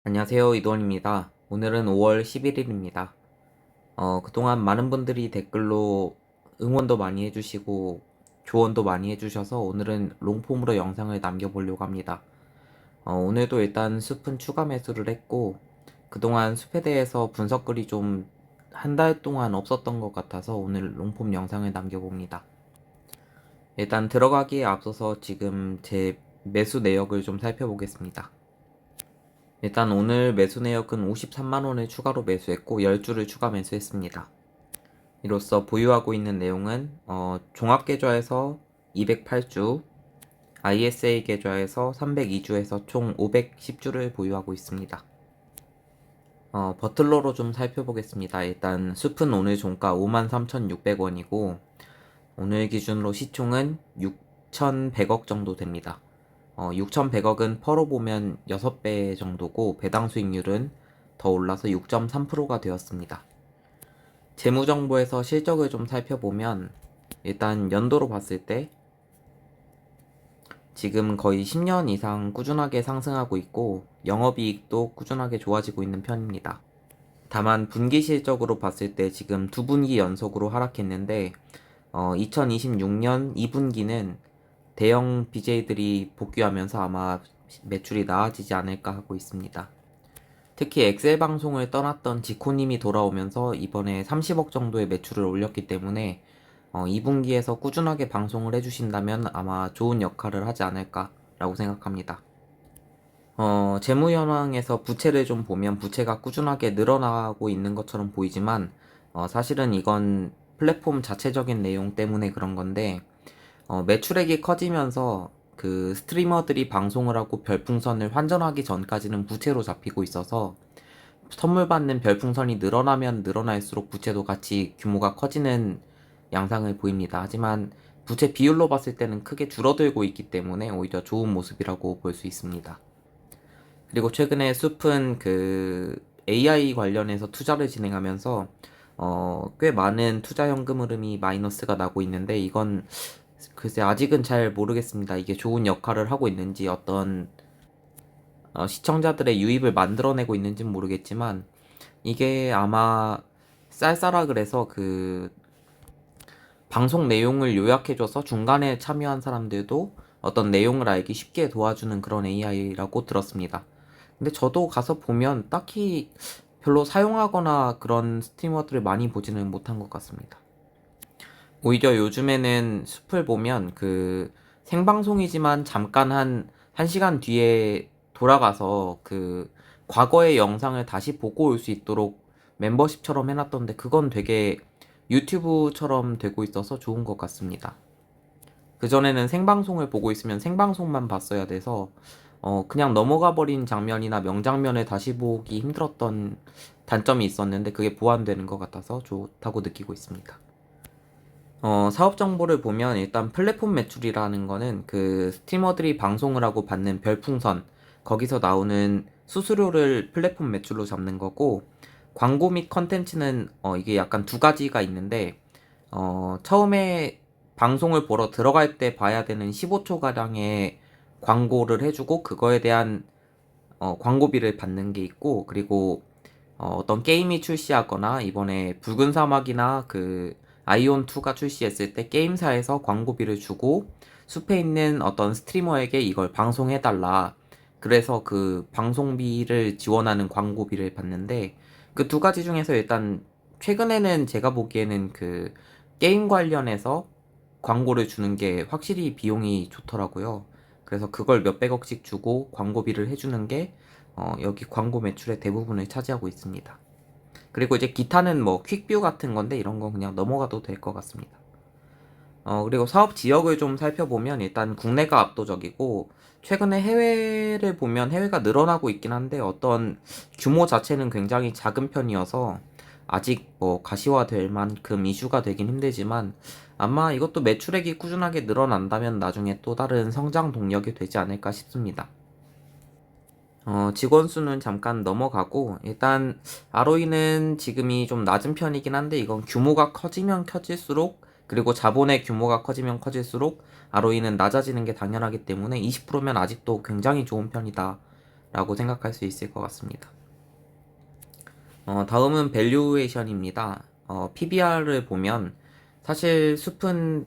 안녕하세요. 이도원입니다. 오늘은 5월 11일입니다. 그동안 많은 분들이 댓글로 응원도 많이 해주시고 조언도 많이 해주셔서 오늘은 롱폼으로 영상을 남겨보려고 합니다. 오늘도 일단 숲은 추가 매수를 했고 그동안 숲에 대해서 분석글이 좀 한 달 동안 없었던 것 같아서 오늘 롱폼 영상을 남겨봅니다. 일단 들어가기에 앞서서 지금 제 매수 내역을 좀 살펴보겠습니다. 일단 오늘 매수 내역은 53만원을 추가로 매수했고 10주를 추가 매수했습니다. 이로써 보유하고 있는 내용은 종합계좌에서 208주, ISA 계좌에서 302주에서 총 510주를 보유하고 있습니다. 버틀러로 좀 살펴보겠습니다. 일단 숲은 오늘 종가 53,600원이고 오늘 기준으로 시총은 6,100억 정도 됩니다. 6,100억은 퍼로 보면 6배 정도고 배당 수익률은 더 올라서 6.3%가 되었습니다. 재무정보에서 실적을 좀 살펴보면 일단 연도로 봤을 때 지금 거의 10년 이상 꾸준하게 상승하고 있고 영업이익도 꾸준하게 좋아지고 있는 편입니다. 다만 분기 실적으로 봤을 때 지금 두 분기 연속으로 하락했는데 2026년 2분기는 대형 BJ들이 복귀하면서 아마 매출이 나아지지 않을까 하고 있습니다. 특히 엑셀 방송을 떠났던 지코님이 돌아오면서 이번에 30억 정도의 매출을 올렸기 때문에 2분기에서 꾸준하게 방송을 해주신다면 아마 좋은 역할을 하지 않을까라고 생각합니다. 재무 현황에서 부채를 좀 보면 부채가 꾸준하게 늘어나고 있는 것처럼 보이지만 사실은 이건 플랫폼 자체적인 내용 때문에 그런 건데 매출액이 커지면서 그 스트리머들이 방송을 하고 별풍선을 환전하기 전까지는 부채로 잡히고 있어서 선물 받는 별풍선이 늘어나면 늘어날수록 부채도 같이 규모가 커지는 양상을 보입니다. 하지만 부채 비율로 봤을 때는 크게 줄어들고 있기 때문에 오히려 좋은 모습이라고 볼 수 있습니다. 그리고 최근에 숲은 그 AI 관련해서 투자를 진행하면서 꽤 많은 투자 현금 흐름이 마이너스가 나고 있는데 이건 글쎄 아직은 잘 모르겠습니다. 이게 좋은 역할을 하고 있는지 어떤 시청자들의 유입을 만들어내고 있는지는 모르겠지만 이게 아마 쌀쌀하 그래서 그 방송 내용을 요약해줘서 중간에 참여한 사람들도 어떤 내용을 알기 쉽게 도와주는 그런 AI라고 들었습니다. 근데 저도 가서 보면 딱히 별로 사용하거나 그런 스트리머들을 많이 보지는 못한 것 같습니다. 오히려 요즘에는 숲을 보면 그 생방송이지만 잠깐 한 시간 뒤에 돌아가서 그 과거의 영상을 다시 보고 올 수 있도록 멤버십처럼 해놨던데 그건 되게 유튜브처럼 되고 있어서 좋은 것 같습니다. 그전에는 생방송을 보고 있으면 생방송만 봤어야 돼서 그냥 넘어가 버린 장면이나 명장면을 다시 보기 힘들었던 단점이 있었는데 그게 보완되는 것 같아서 좋다고 느끼고 있습니다. 사업 정보를 보면 일단 플랫폼 매출이라는 거는 그 스트리머들이 방송을 하고 받는 별풍선, 거기서 나오는 수수료를 플랫폼 매출로 잡는 거고, 광고 및 컨텐츠는 이게 약간 두 가지가 있는데, 처음에 방송을 보러 들어갈 때 봐야 되는 15초가량의 광고를 해주고, 그거에 대한 광고비를 받는 게 있고, 그리고 어떤 게임이 출시하거나 이번에 붉은 사막이나 그 아이온2가 출시했을 때 게임사에서 광고비를 주고 숲에 있는 어떤 스트리머에게 이걸 방송해달라. 그래서 그 방송비를 지원하는 광고비를 받는데 그 두 가지 중에서 일단 최근에는 제가 보기에는 그 게임 관련해서 광고를 주는 게 확실히 비용이 좋더라고요. 그래서 그걸 몇백억씩 주고 광고비를 해주는 게 여기 광고 매출의 대부분을 차지하고 있습니다. 그리고 이제 기타는 뭐 퀵뷰 같은 건데 이런 건 그냥 넘어가도 될 것 같습니다. 그리고 사업 지역을 좀 살펴보면 일단 국내가 압도적이고 최근에 해외를 보면 해외가 늘어나고 있긴 한데 어떤 규모 자체는 굉장히 작은 편이어서 아직 뭐 가시화될 만큼 이슈가 되긴 힘들지만 아마 이것도 매출액이 꾸준하게 늘어난다면 나중에 또 다른 성장 동력이 되지 않을까 싶습니다. 직원 수는 잠깐 넘어가고, 일단, ROE는 지금이 좀 낮은 편이긴 한데, 이건 규모가 커지면 커질수록, 그리고 자본의 규모가 커지면 커질수록, ROE는 낮아지는 게 당연하기 때문에 20%면 아직도 굉장히 좋은 편이다 라고 생각할 수 있을 것 같습니다. 다음은 밸류에이션입니다. PBR을 보면 사실 숲은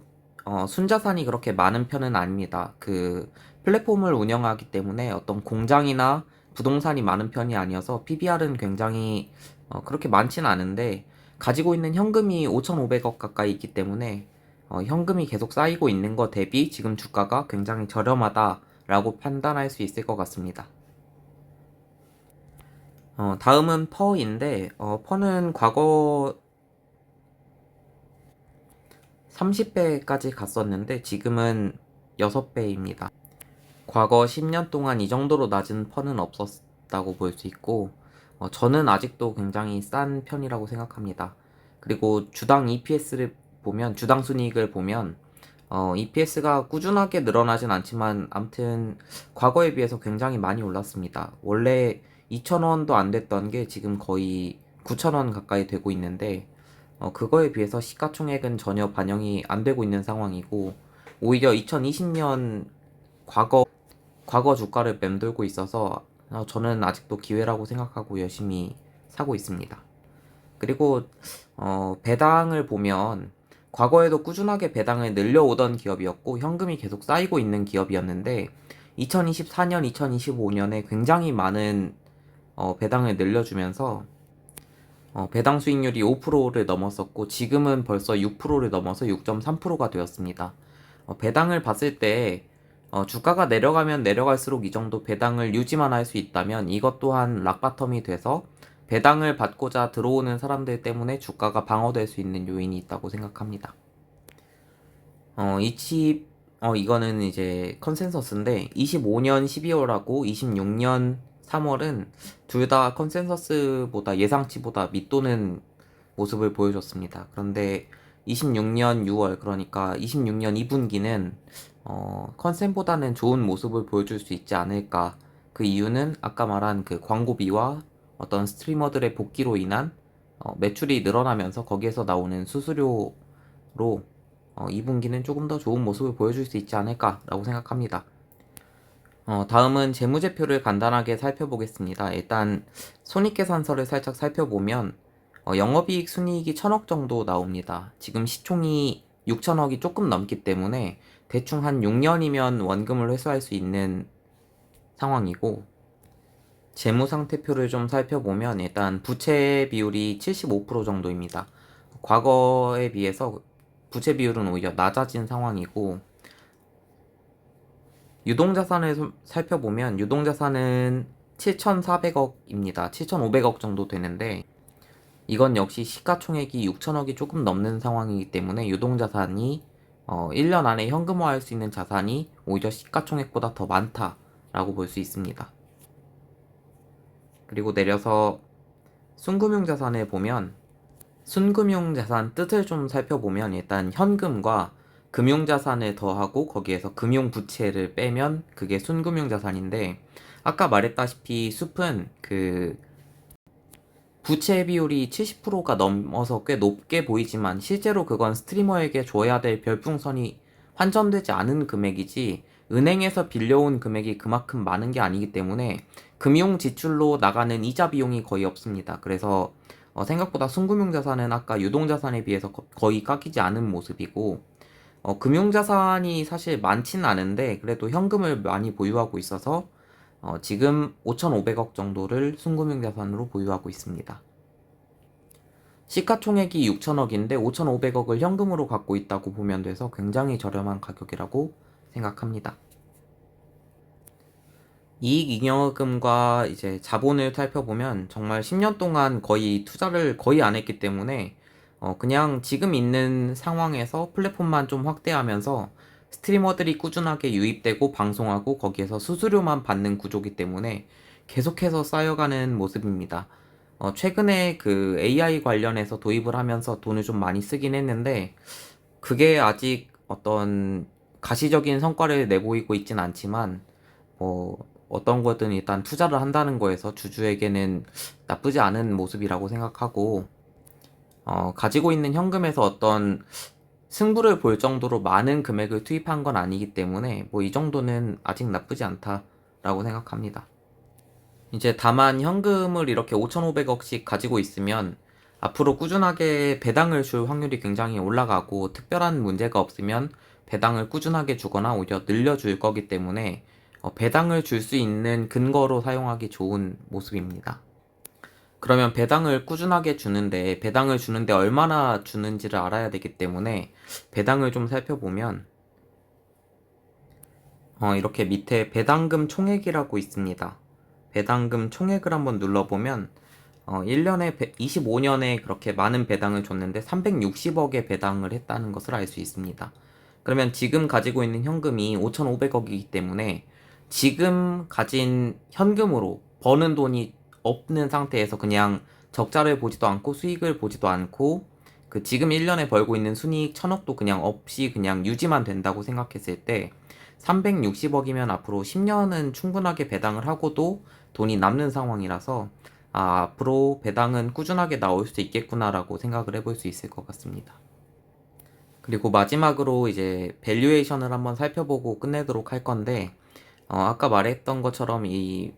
순자산이 그렇게 많은 편은 아닙니다. 그 플랫폼을 운영하기 때문에 어떤 공장이나 부동산이 많은 편이 아니어서 PBR은 굉장히 그렇게 많진 않은데 가지고 있는 현금이 5,500억 가까이 있기 때문에 현금이 계속 쌓이고 있는 것 대비 지금 주가가 굉장히 저렴하다라고 판단할 수 있을 것 같습니다. 다음은 퍼인데, 퍼는 과거 30배까지 갔었는데 지금은 6배입니다. 과거 10년 동안 이 정도로 낮은 퍼는 없었다고 볼 수 있고, 저는 아직도 굉장히 싼 편이라고 생각합니다. 그리고 주당 EPS를 보면, 주당 순이익을 보면, EPS가 꾸준하게 늘어나진 않지만, 암튼, 과거에 비해서 굉장히 많이 올랐습니다. 원래 2,000원도 안 됐던 게 지금 거의 9,000원 가까이 되고 있는데, 그거에 비해서 시가총액은 전혀 반영이 안 되고 있는 상황이고, 오히려 2020년 과거 주가를 맴돌고 있어서 저는 아직도 기회라고 생각하고 열심히 사고 있습니다. 그리고 배당을 보면 과거에도 꾸준하게 배당을 늘려오던 기업이었고 현금이 계속 쌓이고 있는 기업이었는데 2024년, 2025년에 굉장히 많은 배당을 늘려주면서 배당 수익률이 5%를 넘었었고 지금은 벌써 6%를 넘어서 6.3%가 되었습니다. 배당을 봤을 때 주가가 내려가면 내려갈수록 이 정도 배당을 유지만 할 수 있다면 이것 또한 락바텀이 돼서 배당을 받고자 들어오는 사람들 때문에 주가가 방어될 수 있는 요인이 있다고 생각합니다. 이거는 이제 컨센서스인데 25년 12월하고 26년 3월은 둘 다 컨센서스보다 예상치보다 밑도는 모습을 보여줬습니다. 그런데 26년 6월 그러니까 26년 2분기는 컨센보다는 좋은 모습을 보여줄 수 있지 않을까. 그 이유는 아까 말한 그 광고비와 어떤 스트리머들의 복귀로 인한 매출이 늘어나면서 거기에서 나오는 수수료로 2분기는 조금 더 좋은 모습을 보여줄 수 있지 않을까라고 생각합니다. 다음은 재무제표를 간단하게 살펴보겠습니다. 일단 손익계산서를 살짝 살펴보면 영업이익 순이익이 1,000억 정도 나옵니다. 지금 시총이 6,000억이 조금 넘기 때문에 대충 한 6년이면 원금을 회수할 수 있는 상황이고 재무상태표를 좀 살펴보면 일단 부채 비율이 75% 정도입니다. 과거에 비해서 부채 비율은 오히려 낮아진 상황이고 유동자산을 살펴보면 유동자산은 7,400억입니다. 7,500억 정도 되는데 이건 역시 시가총액이 6천억이 조금 넘는 상황이기 때문에 유동자산이 1년 안에 현금화할 수 있는 자산이 오히려 시가총액보다 더 많다라고 볼 수 있습니다. 그리고 내려서 순금융자산을 보면 순금융자산 뜻을 좀 살펴보면 일단 현금과 금융자산을 더하고 거기에서 금융부채를 빼면 그게 순금융자산인데 아까 말했다시피 숲은 그 부채 비율이 70%가 넘어서 꽤 높게 보이지만 실제로 그건 스트리머에게 줘야 될 별풍선이 환전되지 않은 금액이지 은행에서 빌려온 금액이 그만큼 많은 게 아니기 때문에 금융 지출로 나가는 이자 비용이 거의 없습니다. 그래서 생각보다 순금융자산은 아까 유동자산에 비해서 거의 깎이지 않은 모습이고 금융자산이 사실 많진 않은데 그래도 현금을 많이 보유하고 있어서 지금 5,500억 정도를 순금융자산으로 보유하고 있습니다. 시가총액이 6천억인데 5,500억을 현금으로 갖고 있다고 보면 돼서 굉장히 저렴한 가격이라고 생각합니다. 이익잉여금과 이제 자본을 살펴보면 정말 10년 동안 거의 투자를 거의 안 했기 때문에 그냥 지금 있는 상황에서 플랫폼만 좀 확대하면서 스트리머들이 꾸준하게 유입되고 방송하고 거기에서 수수료만 받는 구조기 때문에 계속해서 쌓여가는 모습입니다. 최근에 그 AI 관련해서 도입을 하면서 돈을 좀 많이 쓰긴 했는데 그게 아직 어떤 가시적인 성과를 내보이고 있진 않지만 어떤 거든 일단 투자를 한다는 거에서 주주에게는 나쁘지 않은 모습이라고 생각하고 가지고 있는 현금에서 어떤 승부를 볼 정도로 많은 금액을 투입한 건 아니기 때문에 뭐 이 정도는 아직 나쁘지 않다라고 생각합니다. 이제 다만 현금을 이렇게 5,500억씩 가지고 있으면 앞으로 꾸준하게 배당을 줄 확률이 굉장히 올라가고 특별한 문제가 없으면 배당을 꾸준하게 주거나 오히려 늘려줄 거기 때문에 배당을 줄 수 있는 근거로 사용하기 좋은 모습입니다. 그러면 배당을 주는데 얼마나 주는지를 알아야 되기 때문에 배당을 좀 살펴보면 이렇게 밑에 배당금 총액이라고 있습니다. 배당금 총액을 한번 눌러보면 1년에 25년에 그렇게 많은 배당을 줬는데 360억의 배당을 했다는 것을 알 수 있습니다. 그러면 지금 가지고 있는 현금이 5,500억이기 때문에 지금 가진 현금으로 버는 돈이 없는 상태에서 그냥 적자를 보지도 않고 수익을 보지도 않고 그 지금 1년에 벌고 있는 순이익 1,000억도 그냥 없이 그냥 유지만 된다고 생각했을 때 360억이면 앞으로 10년은 충분하게 배당을 하고도 돈이 남는 상황이라서 앞으로 배당은 꾸준하게 나올 수 있겠구나라고 생각을 해볼 수 있을 것 같습니다. 그리고 마지막으로 이제 밸류에이션을 한번 살펴보고 끝내도록 할 건데 아까 말했던 것처럼 이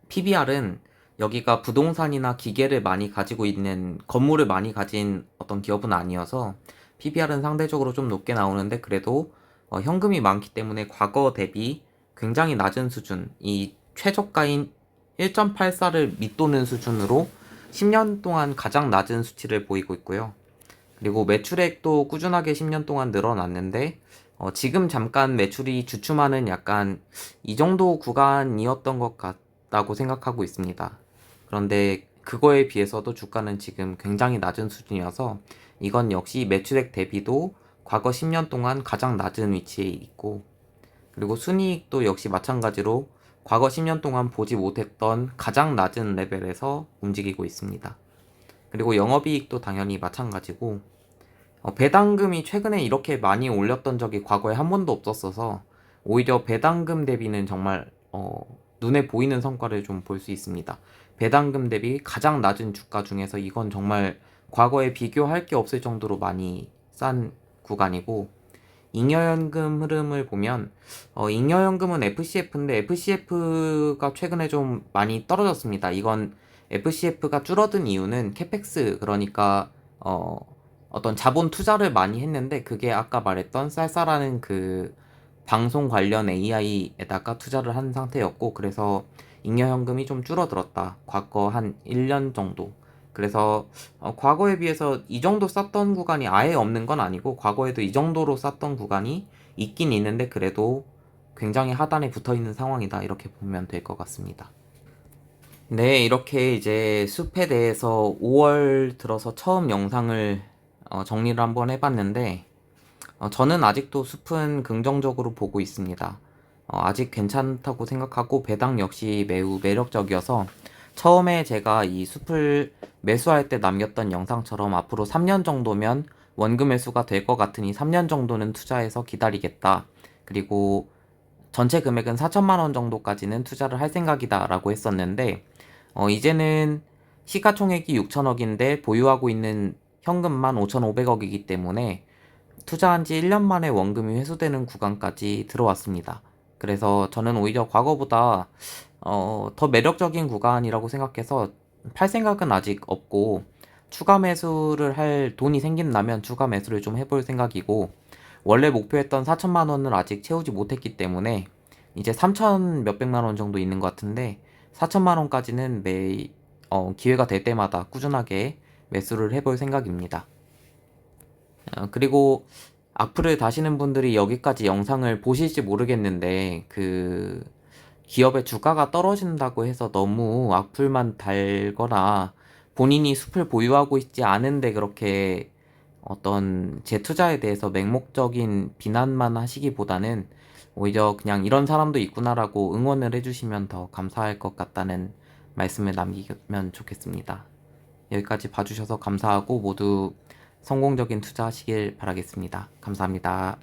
PBR은 여기가 부동산이나 기계를 많이 가지고 있는 건물을 많이 가진 어떤 기업은 아니어서 PBR은 상대적으로 좀 높게 나오는데 그래도 현금이 많기 때문에 과거 대비 굉장히 낮은 수준, 이 최저가인 1.84를 밑도는 수준으로 10년 동안 가장 낮은 수치를 보이고 있고요. 그리고 매출액도 꾸준하게 10년 동안 늘어났는데 지금 잠깐 매출이 주춤하는 약간 이 정도 구간이었던 것 같다고 생각하고 있습니다. 그런데 그거에 비해서도 주가는 지금 굉장히 낮은 수준이어서 이건 역시 매출액 대비도 과거 10년 동안 가장 낮은 위치에 있고 그리고 순이익도 역시 마찬가지로 과거 10년 동안 보지 못했던 가장 낮은 레벨에서 움직이고 있습니다. 그리고 영업이익도 당연히 마찬가지고 배당금이 최근에 이렇게 많이 올렸던 적이 과거에 한 번도 없었어서 오히려 배당금 대비는 정말 눈에 보이는 성과를 좀 볼 수 있습니다. 배당금 대비 가장 낮은 주가 중에서 이건 정말 과거에 비교할 게 없을 정도로 많이 싼 구간이고 잉여연금 흐름을 보면 잉여연금은 FCF인데 FCF가 최근에 좀 많이 떨어졌습니다. 이건 FCF가 줄어든 이유는 캐펙스 그러니까 어떤 자본 투자를 많이 했는데 그게 아까 말했던 쌀쌀하는 그 방송 관련 AI에다가 투자를 한 상태였고 그래서 잉여현금이 좀 줄어들었다. 과거 한 1년 정도. 그래서 과거에 비해서 이 정도 쌌던 구간이 아예 없는 건 아니고 과거에도 이 정도로 쌌던 구간이 있긴 있는데 그래도 굉장히 하단에 붙어 있는 상황이다. 이렇게 보면 될 것 같습니다. 네, 이렇게 이제 숲에 대해서 5월 들어서 처음 영상을 정리를 한번 해봤는데 저는 아직도 숲은 긍정적으로 보고 있습니다. 아직 괜찮다고 생각하고 배당 역시 매우 매력적이어서 처음에 제가 이 숲을 매수할 때 남겼던 영상처럼 앞으로 3년 정도면 원금 매수가 될 것 같으니 3년 정도는 투자해서 기다리겠다. 그리고 전체 금액은 4천만 원 정도까지는 투자를 할 생각이다 라고 했었는데 이제는 시가총액이 6천억인데 보유하고 있는 현금만 5,500억이기 때문에 투자한 지 1년 만에 원금이 회수되는 구간까지 들어왔습니다. 그래서 저는 오히려 과거보다 더 매력적인 구간이라고 생각해서 팔 생각은 아직 없고 추가 매수를 할 돈이 생긴다면 추가 매수를 좀 해볼 생각이고 원래 목표했던 4천만 원을 아직 채우지 못했기 때문에 이제 3천 몇백만 원 정도 있는 것 같은데 4천만 원까지는 기회가 될 때마다 꾸준하게 매수를 해볼 생각입니다. 그리고 악플을 다시는 분들이 여기까지 영상을 보실지 모르겠는데 그 기업의 주가가 떨어진다고 해서 너무 악플만 달거나 본인이 숲을 보유하고 있지 않은데 그렇게 어떤 제 투자에 대해서 맹목적인 비난만 하시기보다는 오히려 그냥 이런 사람도 있구나라고 응원을 해주시면 더 감사할 것 같다는 말씀을 남기면 좋겠습니다. 여기까지 봐주셔서 감사하고 모두 성공적인 투자하시길 바라겠습니다. 감사합니다.